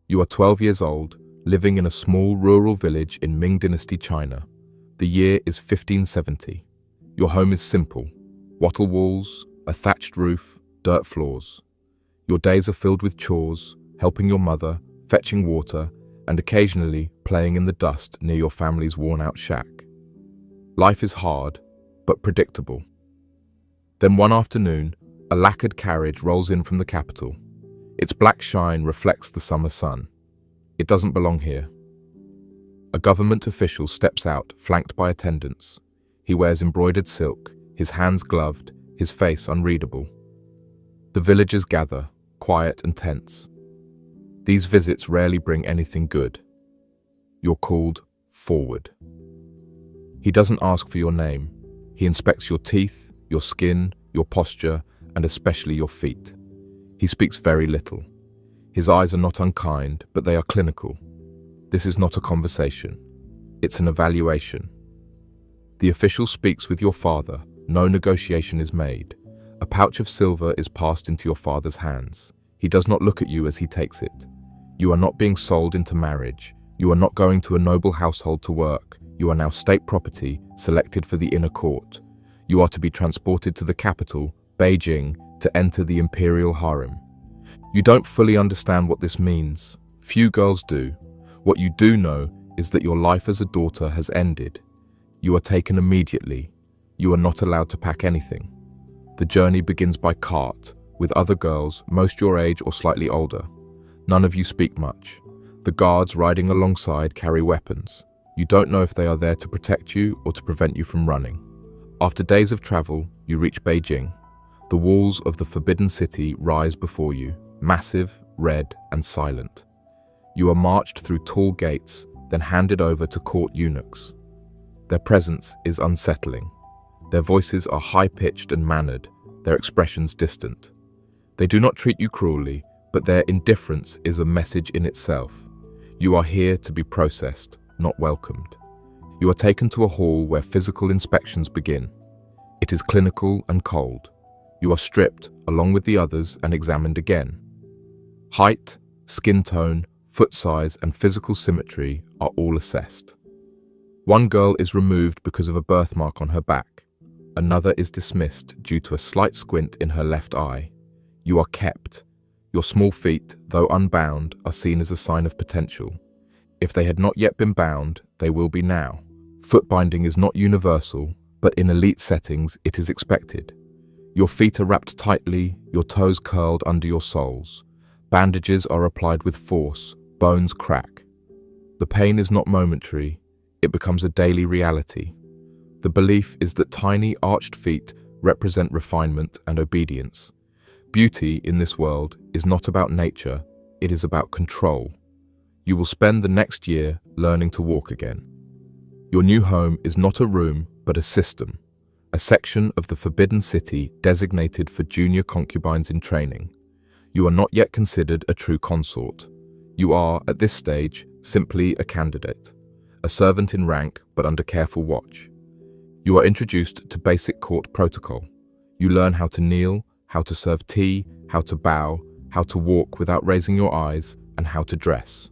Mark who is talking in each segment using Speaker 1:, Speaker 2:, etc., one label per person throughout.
Speaker 1: You are 12 years old, living in a small rural village in Ming Dynasty, China. The year is 1570. Your home is simple: wattle walls, a thatched roof, dirt floors. Your days are filled with chores, helping your mother, fetching water, and occasionally playing in the dust near your family's worn-out shack. Life is hard, but predictable. Then one afternoon, a lacquered carriage rolls in from the capital. Its black shine reflects the summer sun. It doesn't belong here. A government official steps out, flanked by attendants. He wears embroidered silk, his hands gloved, his face unreadable. The villagers gather, quiet and tense. These visits rarely bring anything good. You're called forward. He doesn't ask for your name. He inspects your teeth, your skin, your posture, and especially your feet. He speaks very little. His eyes are not unkind, but they are clinical. This is not a conversation. It's an evaluation. The official speaks with your father. No negotiation is made. A pouch of silver is passed into your father's hands. He does not look at you as he takes it. You are not being sold into marriage. You are not going to a noble household to work. You are now state property, selected for the inner court. You are to be transported to the capital, Beijing, to enter the Imperial harem. You don't fully understand what this means. Few girls do. What you do know is that your life as a daughter has ended. You are taken immediately. You are not allowed to pack anything. The journey begins by cart, with other girls, most your age or slightly older. None of you speak much. The guards riding alongside carry weapons. You don't know if they are there to protect you or to prevent you from running. After days of travel, you reach Beijing. The walls of the Forbidden City rise before you, massive, red, and silent. You are marched through tall gates, then handed over to court eunuchs. Their presence is unsettling. Their voices are high-pitched and mannered, their expressions distant. They do not treat you cruelly, but their indifference is a message in itself. You are here to be processed, not welcomed. You are taken to a hall where physical inspections begin. It is clinical and cold. You are stripped, along with the others, and examined again. Height, skin tone, foot size, and physical symmetry are all assessed. One girl is removed because of a birthmark on her back. Another is dismissed due to a slight squint in her left eye. You are kept. Your small feet, though unbound, are seen as a sign of potential. If they had not yet been bound, they will be now. Foot binding is not universal, but in elite settings it is expected. Your feet are wrapped tightly, your toes curled under your soles. Bandages are applied with force, bones crack. The pain is not momentary, it becomes a daily reality. The belief is that tiny arched feet represent refinement and obedience. Beauty in this world is not about nature, it is about control. You will spend the next year learning to walk again. Your new home is not a room, but a system, a section of the Forbidden City designated for junior concubines in training. You are not yet considered a true consort. You are, at this stage, simply a candidate, a servant in rank but under careful watch. You are introduced to basic court protocol. You learn how to kneel, how to serve tea, how to bow, how to walk without raising your eyes, and how to dress.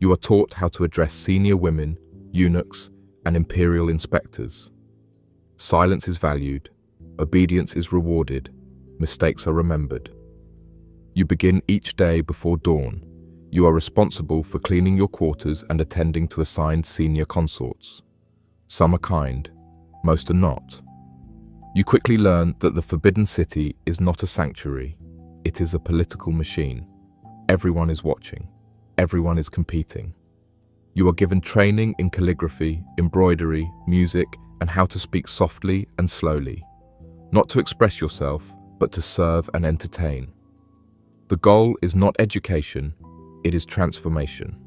Speaker 1: You are taught how to address senior women, eunuchs, and imperial inspectors. Silence is valued, obedience is rewarded, mistakes are remembered. You begin each day before dawn. You are responsible for cleaning your quarters and attending to assigned senior consorts. Some are kind, most are not. You quickly learn that the Forbidden City is not a sanctuary, it is a political machine. Everyone is watching, everyone is competing. You are given training in calligraphy, embroidery, music, and how to speak softly and slowly. Not to express yourself, but to serve and entertain. The goal is not education, it is transformation.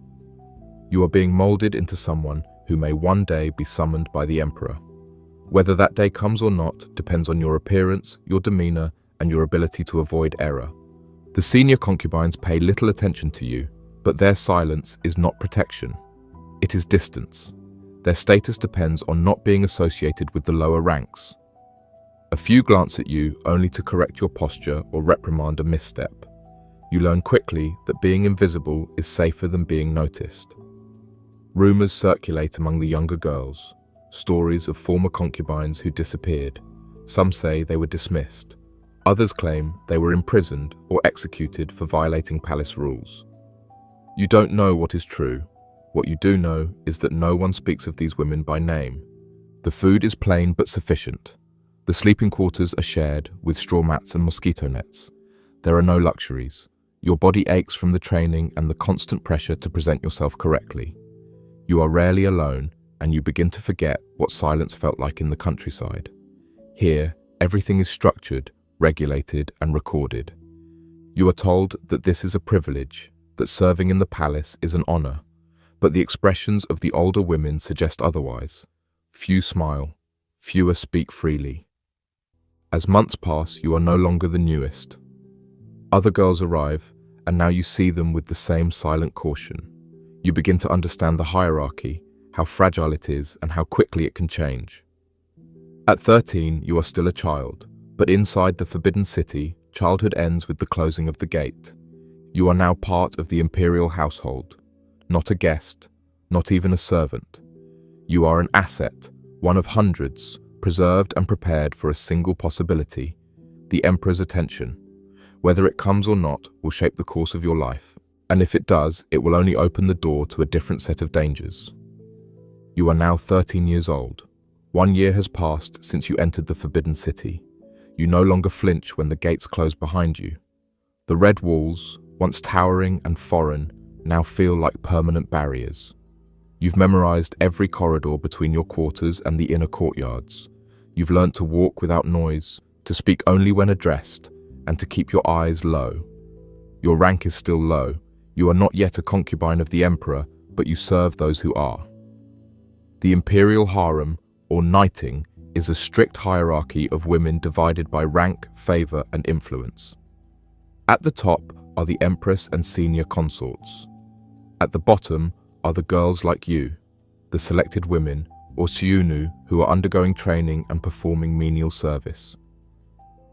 Speaker 1: You are being molded into someone who may one day be summoned by the Emperor. Whether that day comes or not depends on your appearance, your demeanor, and your ability to avoid error. The senior concubines pay little attention to you, but their silence is not protection. It is distance. Their status depends on not being associated with the lower ranks. A few glance at you only to correct your posture or reprimand a misstep. You learn quickly that being invisible is safer than being noticed. Rumors circulate among the younger girls, stories of former concubines who disappeared. Some say they were dismissed. Others claim they were imprisoned or executed for violating palace rules. You don't know what is true. What you do know is that no one speaks of these women by name. The food is plain but sufficient. The sleeping quarters are shared with straw mats and mosquito nets. There are no luxuries. Your body aches from the training and the constant pressure to present yourself correctly. You are rarely alone, and you begin to forget what silence felt like in the countryside. Here, everything is structured, regulated, and recorded. You are told that this is a privilege, that serving in the palace is an honor, but the expressions of the older women suggest otherwise. Few smile, fewer speak freely. As months pass, you are no longer the newest. Other girls arrive, and now you see them with the same silent caution. You begin to understand the hierarchy, how fragile it is, and how quickly it can change. At 13, you are still a child, but inside the Forbidden City, childhood ends with the closing of the gate. You are now part of the Imperial household, not a guest, not even a servant. You are an asset, one of hundreds, preserved and prepared for a single possibility, the Emperor's attention. Whether it comes or not will shape the course of your life, and if it does, it will only open the door to a different set of dangers. You are now 13 years old. 1 year has passed since you entered the Forbidden City. You no longer flinch when the gates close behind you. The red walls, once towering and foreign, now feel like permanent barriers. You've memorized every corridor between your quarters and the inner courtyards. You've learnt to walk without noise, to speak only when addressed, and to keep your eyes low. Your rank is still low. You are not yet a concubine of the Emperor, but you serve those who are. The Imperial harem, or knighting, is a strict hierarchy of women divided by rank, favor, and influence. At the top are the Empress and senior consorts. At the bottom are the girls like you, the selected women, or Siunu, who are undergoing training and performing menial service.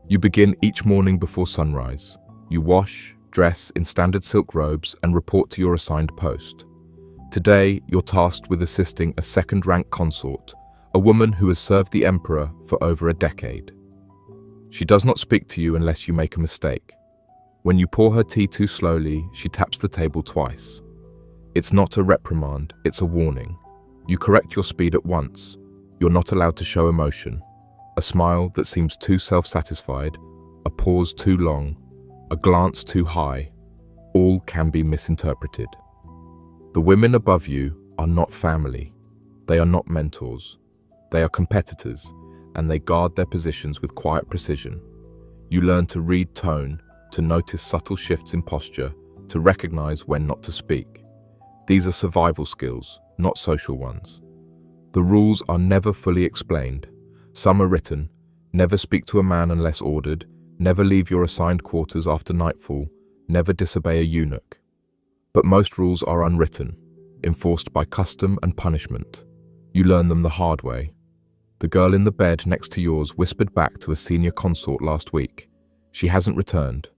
Speaker 1: You begin each morning before sunrise. You wash, dress in standard silk robes, and report to your assigned post. Today, you're tasked with assisting a second-rank consort, a woman who has served the Emperor for over a decade. She does not speak to you unless you make a mistake. When you pour her tea too slowly, she taps the table twice. It's not a reprimand, it's a warning. You correct your speed at once. You're not allowed to show emotion. A smile that seems too self-satisfied, a pause too long, a glance too high, all can be misinterpreted. The women above you are not family. They are not mentors. They are competitors, and they guard their positions with quiet precision. You learn to read tone, to notice subtle shifts in posture, to recognize when not to speak. These are survival skills, not social ones. The rules are never fully explained. Some are written: never speak to a man unless ordered, never leave your assigned quarters after nightfall, never disobey a eunuch. But most rules are unwritten, enforced by custom and punishment. You learn them the hard way. The girl in the bed next to yours whispered back to a senior consort last week. She hasn't returned.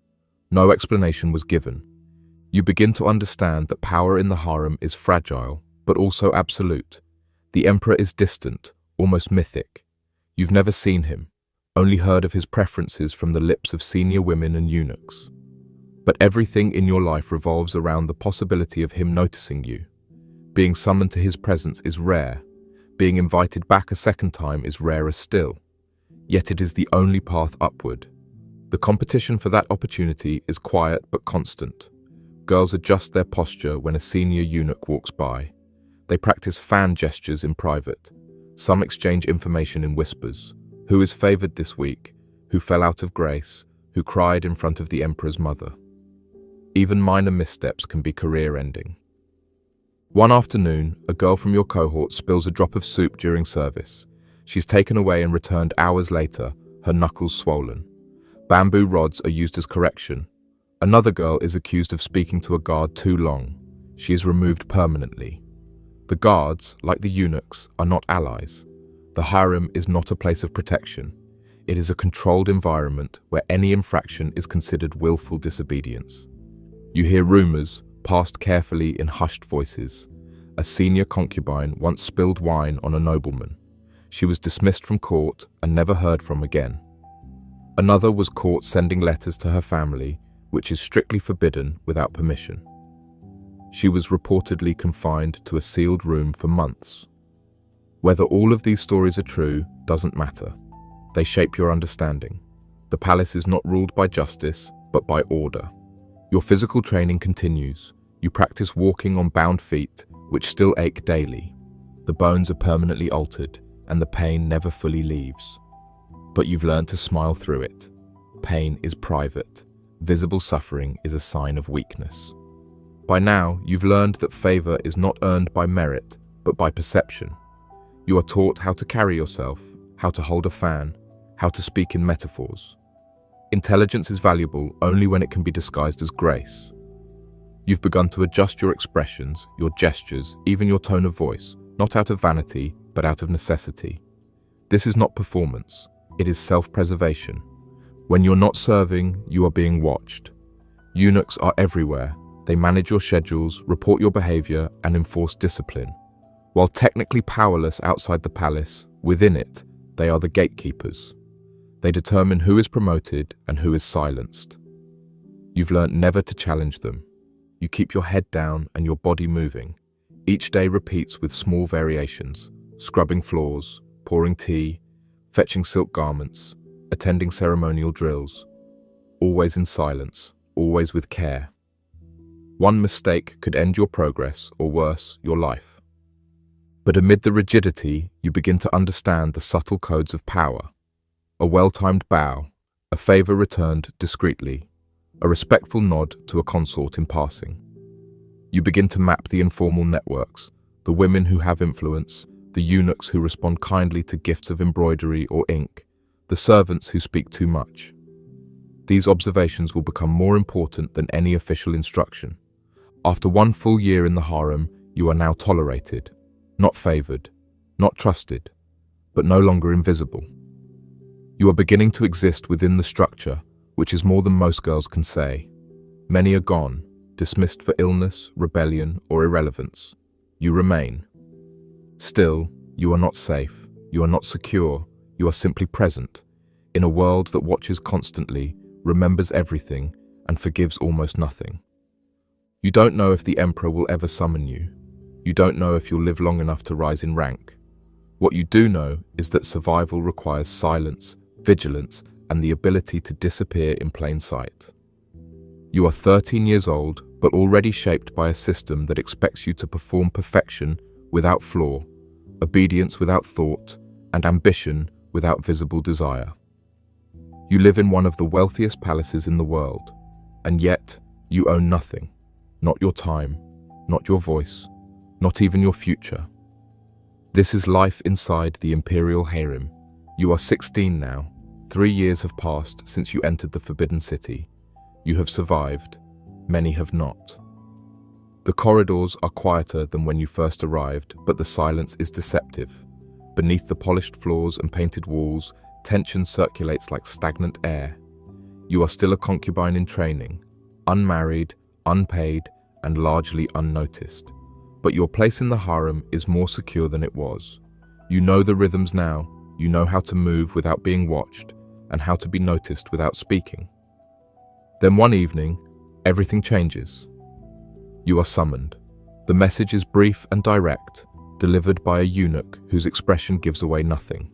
Speaker 1: No explanation was given. You begin to understand that power in the harem is fragile, but also absolute. The Emperor is distant, almost mythic. You've never seen him, only heard of his preferences from the lips of senior women and eunuchs. But everything in your life revolves around the possibility of him noticing you. Being summoned to his presence is rare. Being invited back a second time is rarer still. Yet it is the only path upward. The competition for that opportunity is quiet but constant. Girls adjust their posture when a senior eunuch walks by. They practice fan gestures in private. Some exchange information in whispers. Who is favored this week? Who fell out of grace? Who cried in front of the Emperor's mother? Even minor missteps can be career-ending. One afternoon, a girl from your cohort spills a drop of soup during service. She's taken away and returned hours later, her knuckles swollen. Bamboo rods are used as correction. Another girl is accused of speaking to a guard too long. She is removed permanently. The guards, like the eunuchs, are not allies. The harem is not a place of protection. It is a controlled environment where any infraction is considered willful disobedience. You hear rumors, passed carefully in hushed voices. A senior concubine once spilled wine on a nobleman. She was dismissed from court and never heard from again. Another was caught sending letters to her family, which is strictly forbidden without permission. She was reportedly confined to a sealed room for months. Whether all of these stories are true doesn't matter. They shape your understanding. The palace is not ruled by justice, but by order. Your physical training continues. You practice walking on bound feet, which still ache daily. The bones are permanently altered, and the pain never fully leaves. But you've learned to smile through it. Pain is private. Visible suffering is a sign of weakness. By now, you've learned that favor is not earned by merit, but by perception. You are taught how to carry yourself, how to hold a fan, how to speak in metaphors. Intelligence is valuable only when it can be disguised as grace. You've begun to adjust your expressions, your gestures, even your tone of voice, not out of vanity, but out of necessity. This is not performance, it is self-preservation. When you're not serving, you are being watched. Eunuchs are everywhere. They manage your schedules, report your behavior, and enforce discipline. While technically powerless outside the palace, within it, they are the gatekeepers. They determine who is promoted and who is silenced. You've learnt never to challenge them. You keep your head down and your body moving. Each day repeats with small variations, scrubbing floors, pouring tea, fetching silk garments, attending ceremonial drills. Always in silence, always with care. One mistake could end your progress, or worse, your life. But amid the rigidity, you begin to understand the subtle codes of power. A well-timed bow, a favor returned discreetly, a respectful nod to a consort in passing. You begin to map the informal networks, the women who have influence, the eunuchs who respond kindly to gifts of embroidery or ink, the servants who speak too much. These observations will become more important than any official instruction. After one full year in the harem, you are now tolerated, not favored, not trusted, but no longer invisible. You are beginning to exist within the structure, which is more than most girls can say. Many are gone, dismissed for illness, rebellion, or irrelevance. You remain. Still, you are not safe, you are not secure, you are simply present, in a world that watches constantly, remembers everything, and forgives almost nothing. You don't know if the Emperor will ever summon you. You don't know if you'll live long enough to rise in rank. What you do know is that survival requires silence, vigilance, and the ability to disappear in plain sight. You are 13 years old, but already shaped by a system that expects you to perform perfection without flaw, obedience without thought, and ambition without visible desire. You live in one of the wealthiest palaces in the world, and yet you own nothing. Not your time, not your voice, not even your future. This is life inside the Imperial harem. You are 16 now. 3 years have passed since you entered the Forbidden City. You have survived. Many have not. The corridors are quieter than when you first arrived, but the silence is deceptive. Beneath the polished floors and painted walls, tension circulates like stagnant air. You are still a concubine in training, unmarried, unpaid, and largely unnoticed. But your place in the harem is more secure than it was. You know the rhythms now, you know how to move without being watched, and how to be noticed without speaking. Then one evening, everything changes. You are summoned. The message is brief and direct, delivered by a eunuch whose expression gives away nothing.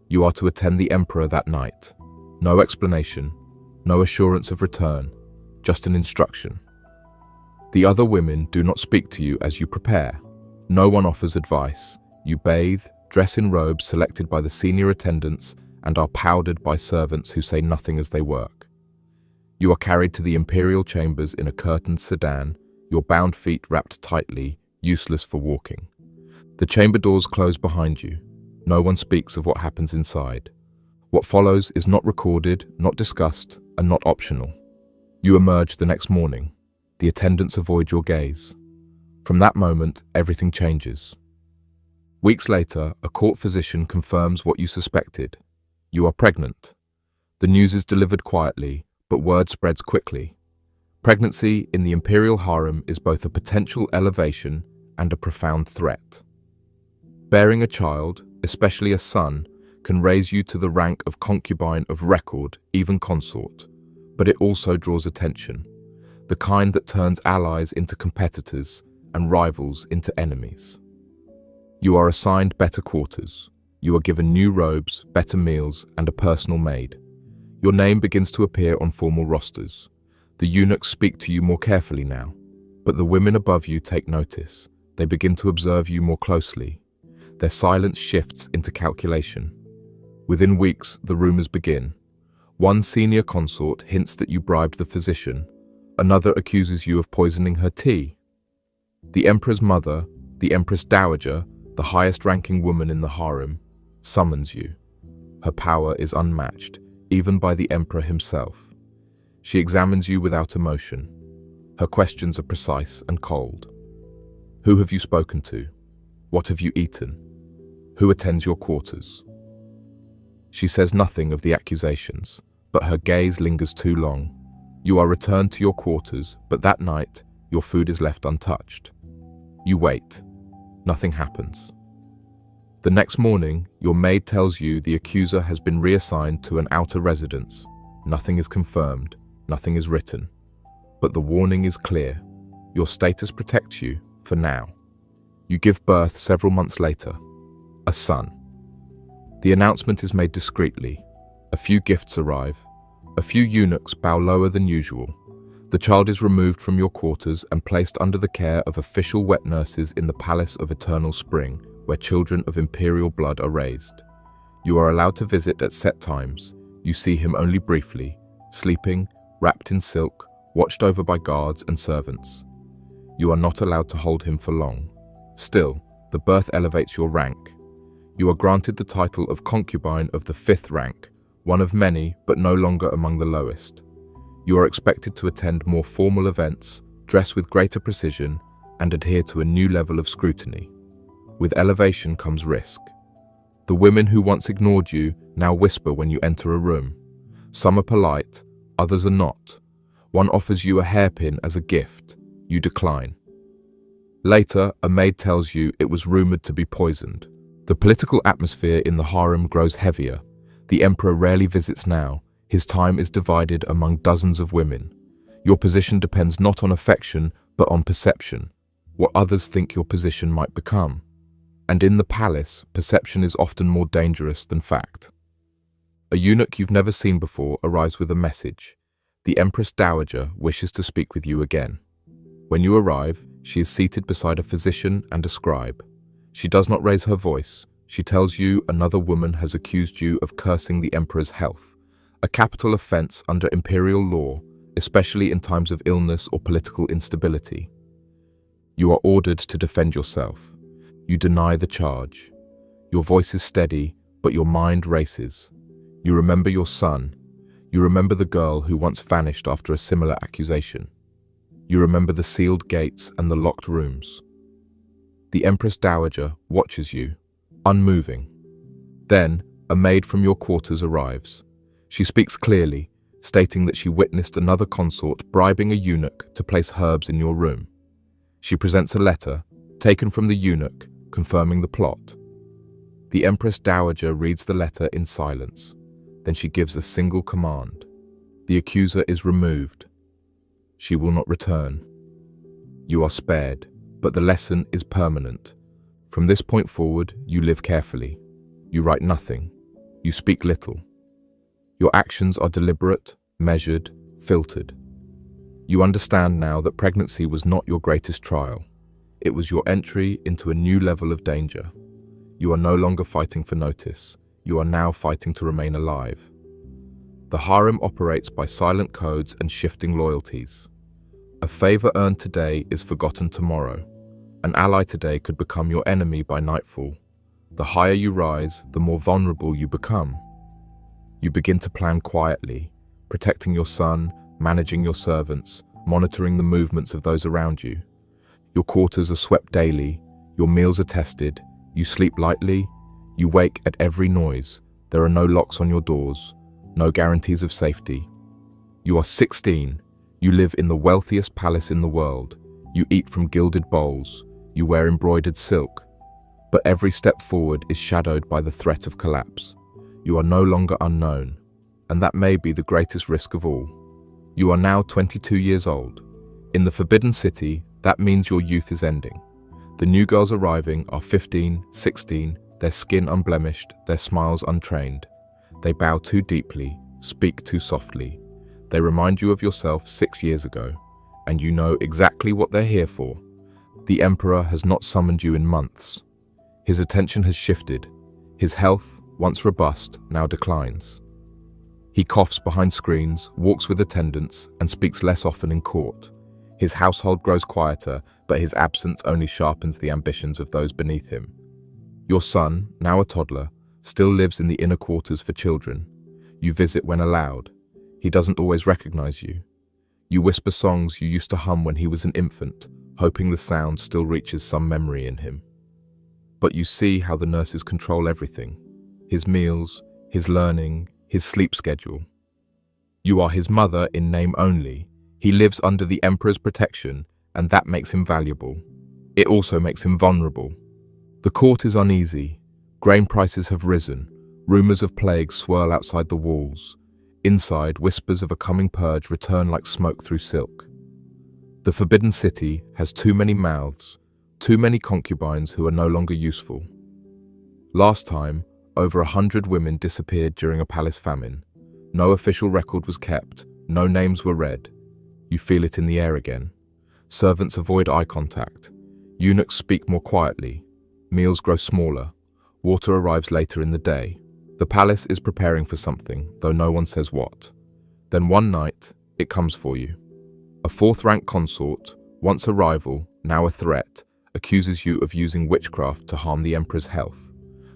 Speaker 1: You are to attend the Emperor that night. No explanation, no assurance of return, just an instruction. The other women do not speak to you as you prepare. No one offers advice. You bathe, dress in robes selected by the senior attendants, and are powdered by servants who say nothing as they work. You are carried to the Imperial chambers in a curtained sedan, your bound feet wrapped tightly, useless for walking. The chamber doors close behind you. No one speaks of what happens inside. What follows is not recorded, not discussed, and not optional. You emerge the next morning. The attendants avoid your gaze. From that moment, everything changes. Weeks later, a court physician confirms what you suspected. You are pregnant. The news is delivered quietly, but word spreads quickly. Pregnancy in the Imperial harem is both a potential elevation and a profound threat. Bearing a child, especially a son, can raise you to the rank of concubine of record, even consort, but it also draws attention, the kind that turns allies into competitors and rivals into enemies. You are assigned better quarters. You are given new robes, better meals, and a personal maid. Your name begins to appear on formal rosters. The eunuchs speak to you more carefully now, but the women above you take notice. They begin to observe you more closely. Their silence shifts into calculation. Within weeks, the rumors begin. One senior consort hints that you bribed the physician. Another accuses you of poisoning her tea. The emperor's mother, the empress dowager, the highest-ranking woman in the harem, summons you. Her power is unmatched, even by the emperor himself. She examines you without emotion. Her questions are precise and cold. Who have you spoken to? What have you eaten? Who attends your quarters? She says nothing of the accusations, but her gaze lingers too long. You are returned to your quarters, but that night, your food is left untouched. You wait. Nothing happens. The next morning, your maid tells you the accuser has been reassigned to an outer residence. Nothing is confirmed, nothing is written. But the warning is clear. Your status protects you, for now. You give birth several months later. A son. The announcement is made discreetly. A few gifts arrive. A few eunuchs bow lower than usual. The child is removed from your quarters and placed under the care of official wet nurses in the Palace of Eternal Spring, where children of imperial blood are raised. You are allowed to visit at set times. You see him only briefly, sleeping, wrapped in silk, watched over by guards and servants. You are not allowed to hold him for long. Still, the birth elevates your rank. You are granted the title of concubine of the 5th rank, one of many, but no longer among the lowest. You are expected to attend more formal events, dress with greater precision, and adhere to a new level of scrutiny. With elevation comes risk. The women who once ignored you now whisper when you enter a room. Some are polite, others are not. One offers you a hairpin as a gift. You decline. Later, a maid tells you it was rumored to be poisoned. The political atmosphere in the harem grows heavier. The emperor rarely visits now. His time is divided among dozens of women. Your position depends not on affection, but on perception, what others think your position might become. And in the palace, perception is often more dangerous than fact. A eunuch you've never seen before arrives with a message. The Empress Dowager wishes to speak with you again. When you arrive, she is seated beside a physician and a scribe. She does not raise her voice. She tells you another woman has accused you of cursing the emperor's health, a capital offense under imperial law, especially in times of illness or political instability. You are ordered to defend yourself. You deny the charge. Your voice is steady, but your mind races. You remember your son. You remember the girl who once vanished after a similar accusation. You remember the sealed gates and the locked rooms. The Empress Dowager watches you, unmoving. Then, a maid from your quarters arrives. She speaks clearly, stating that she witnessed another consort bribing a eunuch to place herbs in your room. She presents a letter, taken from the eunuch, confirming the plot. The Empress Dowager reads the letter in silence. Then she gives a single command. The accuser is removed. She will not return. You are spared, but the lesson is permanent. From this point forward, you live carefully. You write nothing. You speak little. Your actions are deliberate, measured, filtered. You understand now that pregnancy was not your greatest trial. It was your entry into a new level of danger. You are no longer fighting for notice. You are now fighting to remain alive. The harem operates by silent codes and shifting loyalties. A favor earned today is forgotten tomorrow. An ally today could become your enemy by nightfall. The higher you rise, the more vulnerable you become. You begin to plan quietly, protecting your son, managing your servants, monitoring the movements of those around you. Your quarters are swept daily, your meals are tested, you sleep lightly, you wake at every noise. There are no locks on your doors, no guarantees of safety. You are 16, You live in the wealthiest palace in the world. You eat from gilded bowls. You wear embroidered silk. But every step forward is shadowed by the threat of collapse. You are no longer unknown, and that may be the greatest risk of all. You are now 22 years old. In the Forbidden City, that means your youth is ending. The new girls arriving are 15, 16, their skin unblemished, their smiles untrained. They bow too deeply, speak too softly. They remind you of yourself 6 years ago, and you know exactly what they're here for. The Emperor has not summoned you in months. His attention has shifted. His health, once robust, now declines. He coughs behind screens, walks with attendants, and speaks less often in court. His household grows quieter, but his absence only sharpens the ambitions of those beneath him. Your son, now a toddler, still lives in the inner quarters for children. You visit when allowed. He doesn't always recognize you. You whisper songs you used to hum when he was an infant, hoping the sound still reaches some memory in him. But you see how the nurses control everything. His meals, his learning, his sleep schedule. You are his mother in name only. He lives under the Emperor's protection, and that makes him valuable. It also makes him vulnerable. The court is uneasy. Grain prices have risen. Rumors of plague swirl outside the walls. Inside, whispers of a coming purge return like smoke through silk. The Forbidden City has too many mouths, too many concubines who are no longer useful. Last time, over 100 women disappeared during a palace famine. No official record was kept, no names were read. You feel it in the air again. Servants avoid eye contact. Eunuchs speak more quietly. Meals grow smaller. Water arrives later in the day. The palace is preparing for something, though no one says what. Then one night, it comes for you. A fourth-rank consort, once a rival, now a threat, accuses you of using witchcraft to harm the Emperor's health.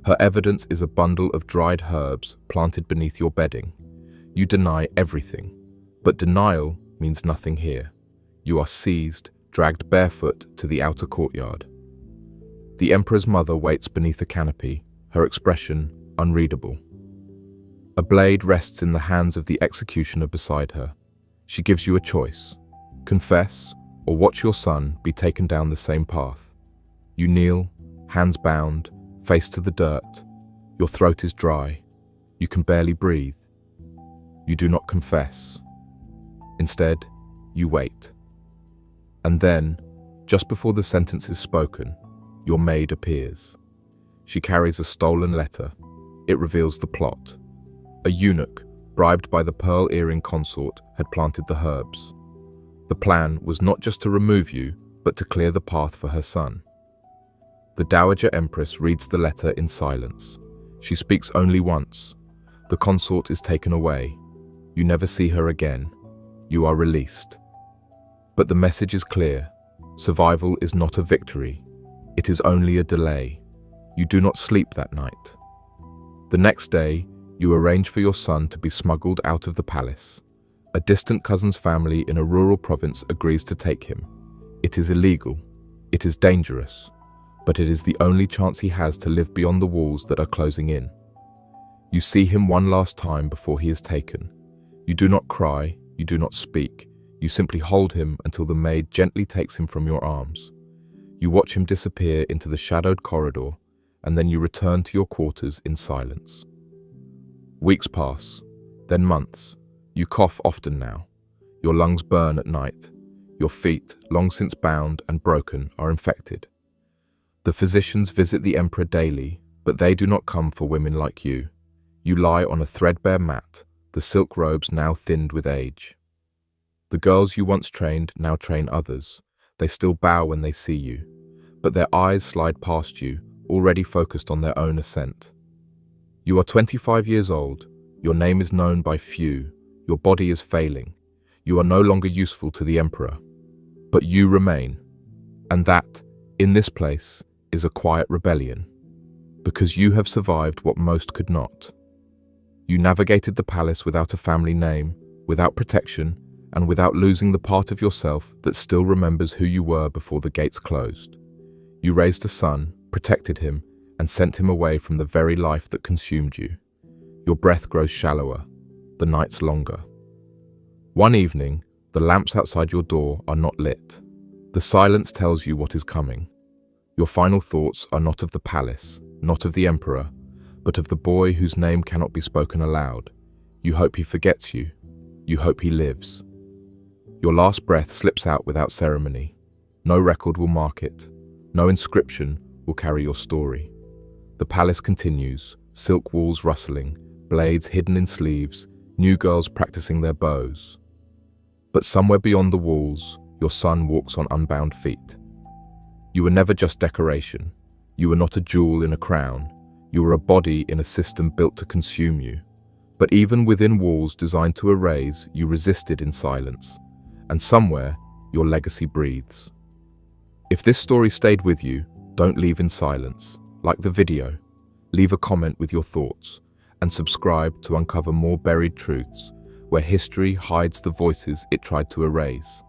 Speaker 1: Her evidence is a bundle of dried herbs planted beneath your bedding. You deny everything, but denial means nothing here. You are seized, dragged barefoot to the outer courtyard. The Emperor's mother waits beneath a canopy, her expression unreadable. A blade rests in the hands of the executioner beside her. She gives you a choice: confess, or watch your son be taken down the same path. You kneel, hands bound, face to the dirt. Your throat is dry. You can barely breathe. You do not confess. Instead, you wait. And then, just before the sentence is spoken, your maid appears. She carries a stolen letter. It reveals the plot. A eunuch, bribed by the pearl earring consort, had planted the herbs. The plan was not just to remove you, but to clear the path for her son. The Dowager Empress reads the letter in silence. She speaks only once. The consort is taken away. You never see her again. You are released. But the message is clear. Survival is not a victory. It is only a delay. You do not sleep that night. The next day, you arrange for your son to be smuggled out of the palace. A distant cousin's family in a rural province agrees to take him. It is illegal. It is dangerous. But it is the only chance he has to live beyond the walls that are closing in. You see him one last time before he is taken. You do not cry. You do not speak. You simply hold him until the maid gently takes him from your arms. You watch him disappear into the shadowed corridor, and then you return to your quarters in silence. Weeks pass, then months. You cough often now. Your lungs burn at night. Your feet, long since bound and broken, are infected. The physicians visit the Emperor daily, but they do not come for women like you. You lie on a threadbare mat, the silk robes now thinned with age. The girls you once trained now train others. They still bow when they see you, but their eyes slide past you, already focused on their own ascent. You are 25 years old. Your name is known by few. Your body is failing. You are no longer useful to the Emperor. But you remain. And that, in this place, is a quiet rebellion. Because you have survived what most could not. You navigated the palace without a family name, without protection, and without losing the part of yourself that still remembers who you were before the gates closed. You raised a son, protected him, and sent him away from the very life that consumed you. Your breath grows shallower, the nights longer. One evening, The lamps outside your door are not lit. The silence tells you what is coming. Your final thoughts are not of the palace, not of the emperor, but of the boy whose name cannot be spoken aloud. You hope he forgets you. You hope he lives. Your last breath slips out without ceremony. No record will mark it. No inscription will carry your story. The palace continues, silk walls rustling, blades hidden in sleeves, new girls practicing their bows. But somewhere beyond the walls, your son walks on unbound feet. You were never just decoration. You were not a jewel in a crown. You were a body in a system built to consume you. But even within walls designed to erase, you resisted in silence. And somewhere, your legacy breathes. If this story stayed with you, don't leave in silence. Like the video, leave a comment with your thoughts, and subscribe to uncover more buried truths where history hides the voices it tried to erase.